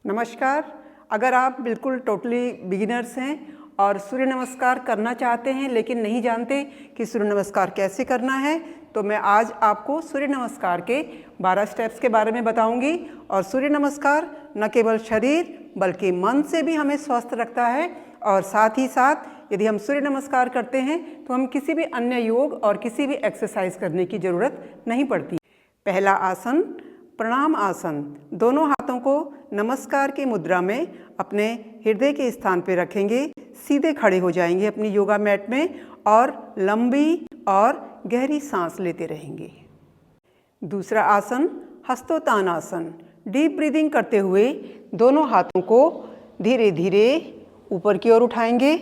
नमस्कार। अगर आप बिल्कुल टोटली बिगिनर्स हैं और सूर्य नमस्कार करना चाहते हैं लेकिन नहीं जानते कि सूर्य नमस्कार कैसे करना है, तो मैं आज आपको सूर्य नमस्कार के 12 स्टेप्स के बारे में बताऊंगी। और सूर्य नमस्कार न केवल शरीर बल्कि मन से भी हमें स्वस्थ रखता है, और साथ ही साथ यदि हम सूर्य नमस्कार करते हैं तो हम किसी भी अन्य योग और किसी भी एक्सरसाइज करने की ज़रूरत नहीं पड़ती। पहला आसन प्रणाम आसन। दोनों हाथों को नमस्कार की मुद्रा में अपने हृदय के स्थान पर रखेंगे, सीधे खड़े हो जाएंगे अपनी योगा मैट में और लंबी और गहरी सांस लेते रहेंगे। दूसरा आसन हस्तोत्तान आसन। डीप ब्रीदिंग करते हुए दोनों हाथों को धीरे धीरे ऊपर की ओर उठाएंगे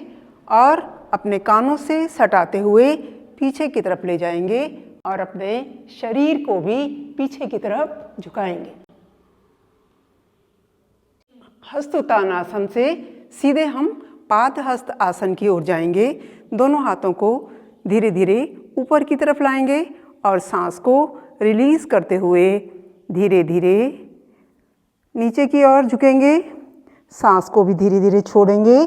और अपने कानों से सटाते हुए पीछे की तरफ ले जाएंगे और अपने शरीर को भी पीछे की तरफ झुकाएंगे। हस्तोत्तान आसन से सीधे हम पादहस्त आसन की ओर जाएंगे। दोनों हाथों को धीरे धीरे ऊपर की तरफ लाएंगे और सांस को रिलीज करते हुए धीरे धीरे नीचे की ओर झुकेंगे। सांस को भी धीरे धीरे छोड़ेंगे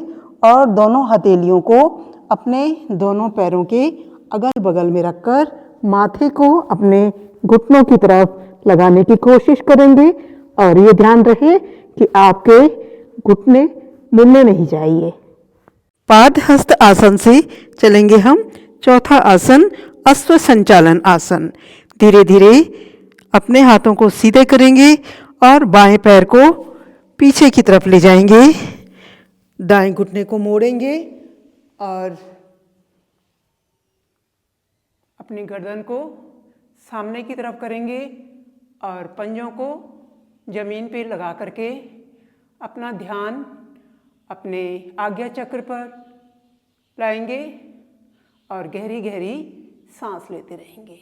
और दोनों हथेलियों को अपने दोनों पैरों के अगल बगल में रखकर माथे को अपने घुटनों की तरफ लगाने की कोशिश करेंगे। और ये ध्यान रहे कि आपके घुटने मुड़ने नहीं चाहिए। पादहस्त आसन से चलेंगे हम चौथा आसन अश्व संचालन आसन। धीरे धीरे अपने हाथों को सीधे करेंगे और बाएं पैर को पीछे की तरफ ले जाएंगे। दाएं घुटने को मोड़ेंगे और अपनी गर्दन को सामने की तरफ करेंगे और पंजों को जमीन पर लगा करके अपना ध्यान अपने आज्ञा चक्र पर लाएंगे और गहरी गहरी सांस लेते रहेंगे।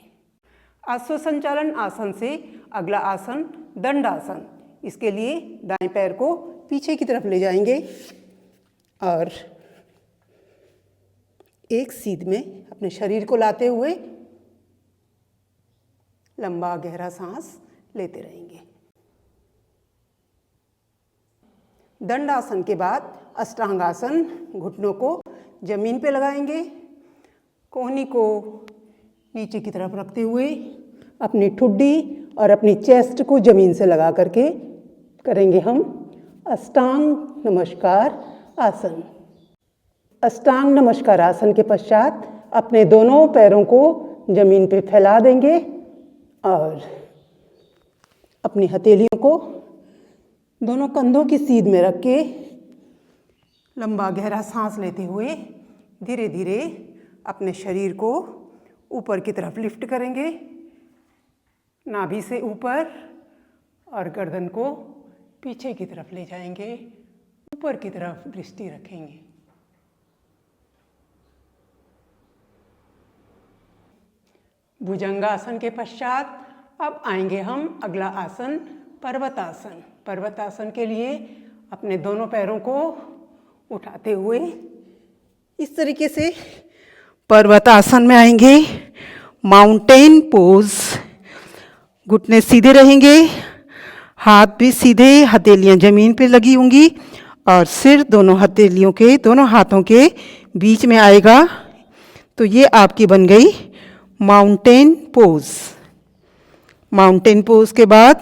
अश्व संचालन आसन से अगला आसन दंडासन। इसके लिए दाएं पैर को पीछे की तरफ ले जाएंगे और एक सीध में अपने शरीर को लाते हुए लंबा गहरा सांस लेते रहेंगे। दंडासन के बाद अष्टांगासन। घुटनों को जमीन पे लगाएंगे, कोहनी को नीचे की तरफ रखते हुए अपनी ठुड्डी और अपनी चेस्ट को जमीन से लगा करके करेंगे हम अष्टांग नमस्कार आसन। अष्टांग नमस्कार आसन के पश्चात अपने दोनों पैरों को जमीन पे फैला देंगे और अपनी हथेलियों को दोनों कंधों की सीध में रख के लंबा गहरा सांस लेते हुए धीरे धीरे अपने शरीर को ऊपर की तरफ लिफ्ट करेंगे, नाभि से ऊपर, और गर्दन को पीछे की तरफ ले जाएंगे, ऊपर की तरफ दृष्टि रखेंगे। भुजंगासन के पश्चात अब आएंगे हम अगला आसन पर्वतासन। पर्वतासन के लिए अपने दोनों पैरों को उठाते हुए इस तरीके से पर्वतासन में आएंगे। Mountain pose. घुटने सीधे रहेंगे, हाथ भी सीधे, हथेलियां जमीन पे लगी होंगी और सिर दोनों हथेलियों के दोनों हाथों के बीच में आएगा। तो ये आपकी बन गई माउंटेन पोज। माउंटेन पोज के बाद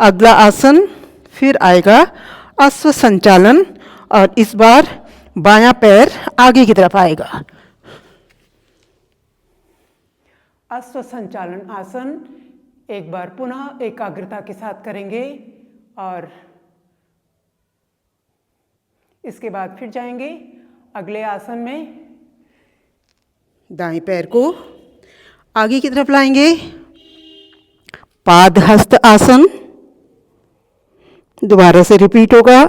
अगला आसन फिर आएगा अश्व संचालन, और इस बार बायां पैर आगे की तरफ आएगा। अश्व संचालन आसन एक बार पुनः एकाग्रता के साथ करेंगे और इसके बाद फिर जाएंगे अगले आसन में। दाएं पैर को आगे की तरफ लाएंगे, पादहस्त आसन। दोबारा से रिपीट होगा।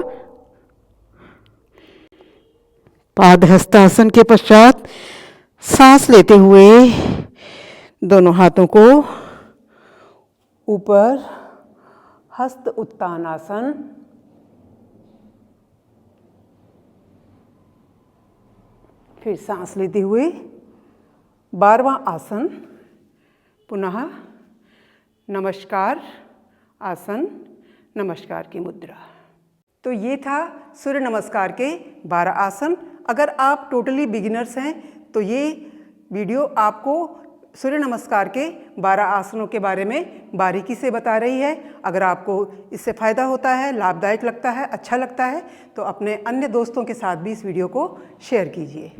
पादहस्तासन के पश्चात सांस लेते हुए दोनों हाथों को ऊपर हस्त उत्तान आसन। फिर सांस लेते हुए 12वां आसन पुनः नमस्कार आसन। नमस्कार की मुद्रा। तो ये था सूर्य नमस्कार के 12 आसन। अगर आप टोटली बिगिनर्स हैं तो ये वीडियो आपको सूर्य नमस्कार के 12 आसनों के बारे में बारीकी से बता रही है। अगर आपको इससे फ़ायदा होता है, लाभदायक लगता है, अच्छा लगता है तो अपने अन्य दोस्तों के साथ भी इस वीडियो को शेयर कीजिए।